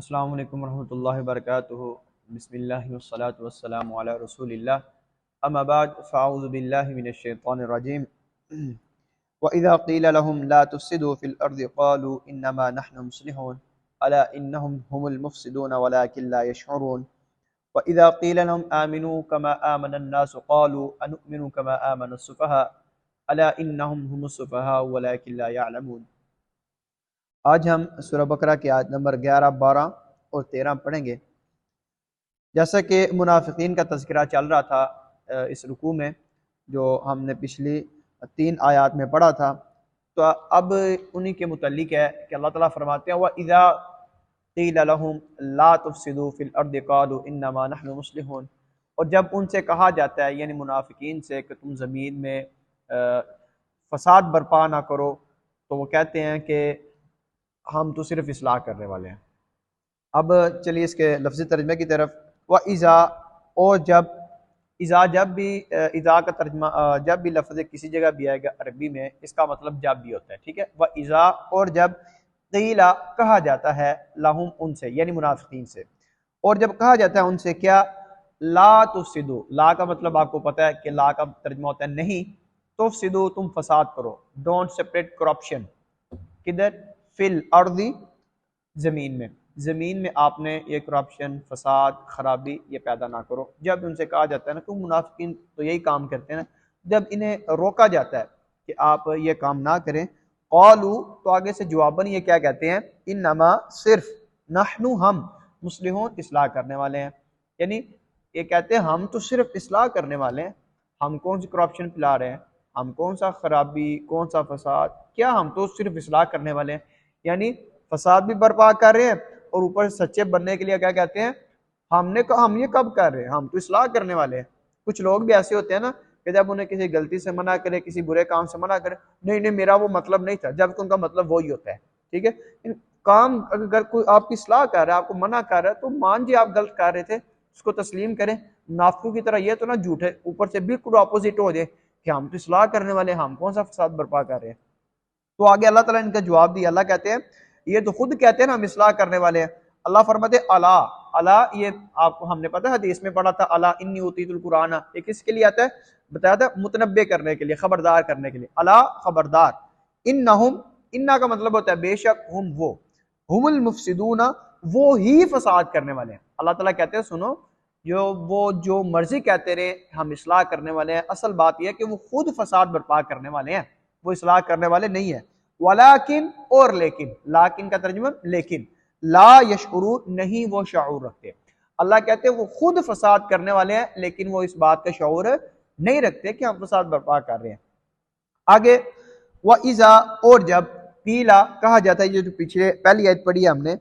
अस्सलामु अलैकुम रहमतुल्लाहि व बरकातुहू। बिस्मिल्लाहि वस्सलातु वस्सलामु अला रसूलिल्लाह। अम्मा बाद फ़अऊज़ु बिल्लाहि मिनश शैतानिर रजीम। व इज़ा क़ील लहुम ला तुफ़सिदू फ़िल अर्ज़ि क़ालू इन्नमा नहनु मुस्लिहून अला इन्नहुम हुमुल मुफ़सिदून वलाकिन ला यशऊरून। व इज़ा क़ील लहुम आमिनू कमा आमनन नासु क़ालू अनुमिनु कमा आमनस सुफ़हा अला इन्नहुम हुमुस सुफ़हा वलाकिन ला यअलमून। आज हम सूरह बकरा की आयत नंबर 11, 12 और 13 पढ़ेंगे। जैसा कि मुनाफिकीन का तज़किरा चल रहा था इस रुकू में, जो हमने पिछली 3 आयत में पढ़ा था, तो अब उन्हीं के मुतल्लिक है कि अल्लाह ताला फरमाते हैं व इज़ा क़ील लहुम ला तुफ़सिदू फ़िल अर्ज़ि क़ालू इन्नमा नहनु मुस्लिहून। और जब उनसे कहा जाता है यानी मुनाफिकीन से कि तुम ज़मीन में फसाद बर्पा ना करो, तो वो कहते हैं कि हम तो सिर्फ इस्लाह करने वाले हैं। अब चलिए इसके लफ्ज़ी तर्जमे की तरफ। व इज़ा, और जब, इज़ा जब भी, इज़ा का तर्जमा जब भी लफ्ज़ किसी जगह भी आएगा अरबी में, इसका मतलब जब भी होता है, ठीक है। व इज़ा, और जब, क़ीला कहा जाता है, लहुम उनसे यानी मुनाफिकीन से, और जब कहा जाता है उनसे क्या, ला तुफ़सिदू, ला का मतलब आपको पता है कि ला का तर्जमा होता है नहीं, तुफ़सिदू तुम फसाद करो, डोंट सेपरेट करप्शन, किधर, फिल अर्दी ज़मीन में, ज़मीन में आपने ये करप्शन, फसाद, खराबी ये पैदा ना करो। जब उनसे कहा जाता है ना, तो मुनाफिकीन तो यही काम करते हैं ना, जब इन्हें रोका जाता है कि आप ये काम ना करें, क़ालू, तो आगे से जवाबन ये क्या कहते हैं, इन्नमा सिर्फ, नहनु हम, मुस्लिहून इस्लाह करने वाले हैं। यानी ये कहते हैं हम तो सिर्फ इस्लाह करने वाले हैं, हम कौन सी करप्शन फैला रहे हैं, हम कौन सा खराबी, कौन सा फसाद, क्या, हम तो सिर्फ इस्लाह करने वाले हैं। यानी फसाद भी बर्पा कर रहे हैं और ऊपर सच्चे बनने के लिए क्या कहते हैं, हमने कहा हम ये कब कर रहे हैं, हम तो इस्लाह करने वाले हैं। कुछ लोग भी ऐसे होते हैं ना कि जब उन्हें किसी गलती से मना करे, किसी बुरे काम से मना करे, नहीं नहीं मेरा वो मतलब नहीं था, जबकि उनका मतलब वही होता है, ठीक है। काम अगर कोई आपकी इस्लाह कर रहा है, आपको मना कर रहा है, तो मान जी आप गलत कर रहे थे, उसको तस्लीम करें। मुनाफिकों की तरह ये तो ना झूठे ऊपर से बिल्कुल अपोजिट हो जाए कि हम तो इस्लाह करने वाले, हम कौन सा फसाद बर्पा कर रहे हैं। तो आगे अल्लाह ताला इनका जवाब दिया। अल्लाह कहते हैं, ये तो खुद कहते हैं ना हम इस्लाह करने वाले हैं। अल्लाह फरमाते अला, अला, ये आपको हमने पता है हदीस में पढ़ा था, अला इन्नी उतीतुल कुरान, ये किसके लिए आता है, बताया था मुतनब्बे करने के लिए, खबरदार करने के लिए। अला खबरदार, इन्नहुम, इन्ना का मतलब होता है बेशक, हम वो, हुमुल मुफसिदूना वो ही फसाद करने वाले हैं। अल्लाह ताला कहते हैं सुनो, जो मर्जी कहते रहे हम इस्लाह करने वाले हैं, असल बात यह है कि वो खुद फसाद बर्पा करने वाले हैं, वो इस्लाह करने वाले नहीं है। वलाकिन, और लेकिन, लाकिन का तर्जुमा लेकिन, ला यशउरून, नहीं वो शऊर रखते। अल्लाह कहते हैं वो खुद फसाद करने वाले हैं, लेकिन वो इस बात का शऊर नहीं रखते कि हम फसाद बर्पा कर रहे हैं। आगे, व इज़ा, और जब, कीला कहा जाता है, ये जो पीछे पहली आयत पढ़ी है हमने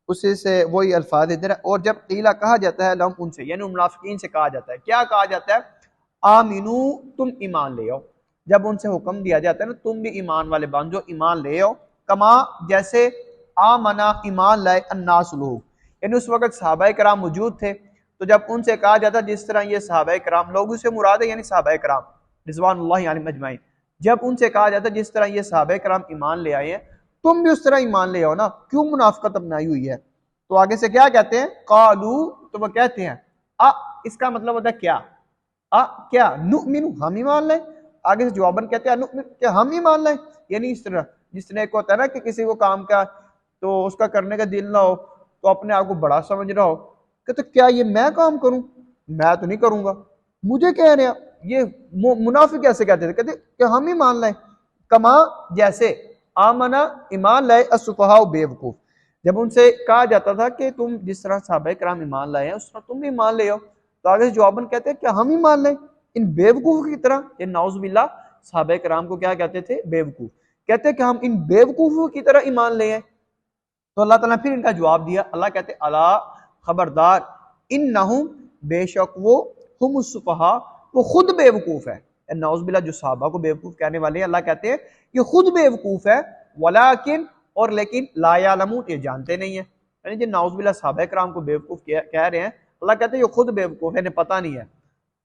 उसी से वही अल्फाज इधर है। और जब कीला कहा जाता है लहुम उनसे, यानी मुनाफिकीन से कहा जाता है, क्या कहा जाता है, आमिनू तुम ईमान ले आओ। जब उनसे हुक्म दिया जाता है ना, तुम भी ईमान वाले बन जाओ, ईमान ले आओ, कमा जैसे, आमना ईमान लाए, अन्नास लोग, यानी उस वक्त सहाबाए कराम मौजूद थे, तो जब उनसे कहा जाता जिस तरह ये सहाबाए कराम, लोगों से मुराद है यानी सहाबाए कराम रिज़वानुल्लाहि अलैहिम अजमाइन, जब उनसे कहा जाता जिस तरह ये सहाबाए कराम ईमान ले आए हैं, तुम भी उस तरह ईमान ले आओ ना, क्यों मुनाफिकत अपनाई हुई है। तो आगे से क्या कहते हैं, कालू, तो वो कहते हैं, आ, इसका मतलब होता है क्या, क्या, नुमिनु हम ईमान लाए। आगे से जवाबन कहते हैं नुमिनु, क्या हम ईमान लाए। यानी इस तरह, जिस तरह को होता है ना कि किसी को काम का तो उसका करने का दिल ना हो, तो अपने आप को बड़ा समझ रहा हो, कहते क्या ये मैं काम करूं, मैं तो नहीं करूंगा, मुझे कह रहे हैं। ये मुनाफिक कैसे कहते थे, कहते कि हम ही मान लाए, कमा जैसे, आमना ईमान लाए, असुफहा बेवकूफ। जब उनसे कहा जाता था कि तुम जिस तरह सहाबा कराम ईमान लाए हैं उस तरह तुम भी ईमान ले आओ, तो आगे से जवाबन कहते हैं क्या हम ही मान लें इन बेवकूफ की तरह। ये नाउज़ुबिल्लाह सहाबा कराम को क्या कहते थे, बेवकूफ। कहते हैं कि हम इन बेवकूफों की तरह ईमान ले आए। तो अल्लाह ताला फिर इनका जवाब दिया। अल्लाह कहते अला खबरदार, इन्नहुम बेशक वो, हुम सुफहा वो खुद बेवकूफ है। नाउज़ुबिल्लाह जो सहाबा को बेवकूफ कहने वाले हैं, अल्लाह कहते हैं ये खुद बेवकूफ है। वलाकिन, और लेकिन, ला यालमून ये जानते नहीं है। यानी जो नाउज़ुबिल्लाह सहाबा कराम को बेवकूफ कह रहे हैं, अल्लाह कहते हैं ये खुद बेवकूफ है, इन्हें पता नहीं है।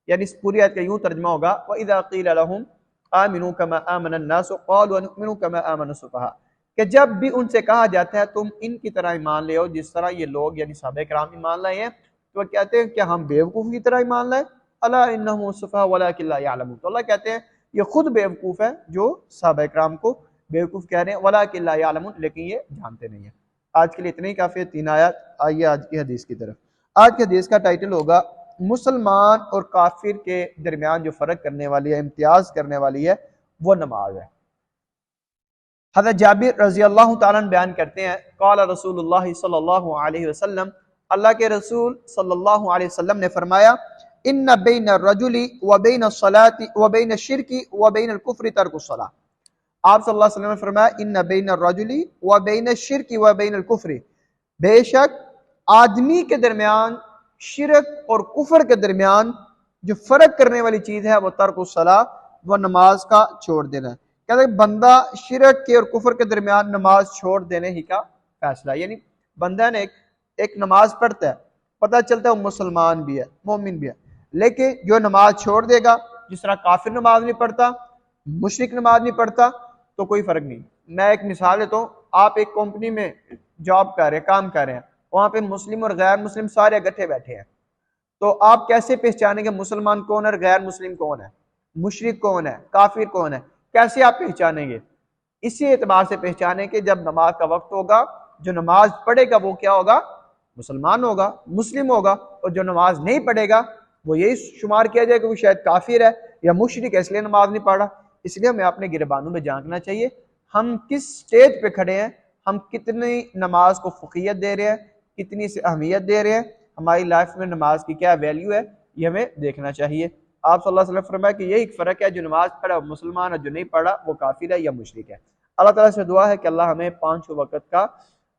यानी इस पूरी आयत का यूं तर्जुमा होगा, व इज़ा क़ील लहुम आमिनू कमा आमनन नास क़ालू अनुमिनु कमा आमनस सुफ़हा। कि जब भी उनसे कहा जाता है तुम इनकी तरह ईमान ले आओ जिस तरह ये लोग यानी सहाबा किराम ईमान लाए हैं, तो वह कहते हैं क्या हम बेवकूफ़ की तरह ईमान लाए? अला इन्नहुम सुफ़हा वलाकिन ला यअलमून। तो अल्लाह कहते हैं ये खुद बेवकूफ़ है जो सहाबा किराम को बेवकूफ़ कह रहे हैं, वलाकिन ला यअलमून, लेकिन ये जानते नहीं है। आज के लिए इतनी काफ़ी है, 3 आयत। आइए आज की हदीस की तरफ। आज की हदीस का टाइटल होगा मुसलमान और काफिर के दरमियान जो फ़र्क करने वाली है, इम्तियाज़ करने वाली है, वो नमाज है। हज़रत जाबिर रज़ी अल्लाह तआला अन्हु बयान करते हैं, क़ाल रसूलुल्लाह सल्लल्लाहु अलैहि वसल्लम, अल्लाह के रसूल सल्लल्लाहु अलैहि वसल्लम ने फरमाया, इन्न बैन रजुली व बैन सलाती व बैन शिरकी व बैन कुफ्री तर्कुस सलाह। आप सल्लल्लाहु अलैहि वसल्लम ने फरमाया, इन्न बैन रजुली व बैन शिरकी व बैन कुफ्री, बेशक आदमी के दरमियान शिरक और कुफर के दरमियान जो फर्क करने वाली चीज है वो तर्कुस सलाह, वो नमाज का छोड़ देना है। कहते बंदा शिरक के और कुफर के दरमियान नमाज छोड़ देने ही का फैसला, यानी बंदा ने एक नमाज पढ़ता है, पता चलता है वो मुसलमान भी है, मोमिन भी है, लेकिन जो नमाज छोड़ देगा, जिस तरह काफिर नमाज नहीं पढ़ता, मुशरिक नमाज नहीं पढ़ता, तो कोई फर्क नहीं। मैं एक मिसाल देता हूँ, आप एक कंपनी में जॉब कर रहे हैं, काम कर रहे हैं, वहां पे मुस्लिम और गैर मुस्लिम सारे इकट्ठे बैठे हैं, तो आप कैसे पहचानेंगे मुसलमान कौन है और गैर मुस्लिम कौन है, मुशरिक कौन है, काफिर कौन है? कैसे आप पहचानेंगे? इसी एतबार से पहचाने कि जब नमाज का वक्त होगा, जो नमाज पढ़ेगा वो क्या होगा? मुसलमान होगा, मुस्लिम होगा, और जो नमाज नहीं पढ़ेगा वो यही शुमार किया जाएगा कि शायद काफिर है या मुशरिक है, इसलिए नमाज नहीं पढ़ा। इसलिए हमें अपने गिरबानों में झांकना चाहिए, हम किस स्टेज पे खड़े हैं, हम कितनी नमाज को फुकीयत दे रहे हैं, कितनी से अहमियत दे रहे हैं, हमारी लाइफ में नमाज की क्या वैल्यू है, ये हमें देखना चाहिए। आप सल्लल्लाहु अलैहि वसल्लम फरमाया कि यही एक फ़र्क है, जो नमाज पढ़ा वो मुसलमान है, जो नहीं पढ़ा वो काफिर है या मुशरिक है। अल्लाह ताला से दुआ है कि अल्लाह हमें 5 वक्त का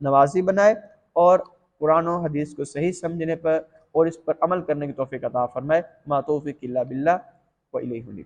नमाजी बनाए और कुरान और हदीस को सही समझने पर और इस पर अमल करने की तौफीक अता फरमाए। मा तौफीक इल्ला बिल्लाह व इलैहि हुनीब।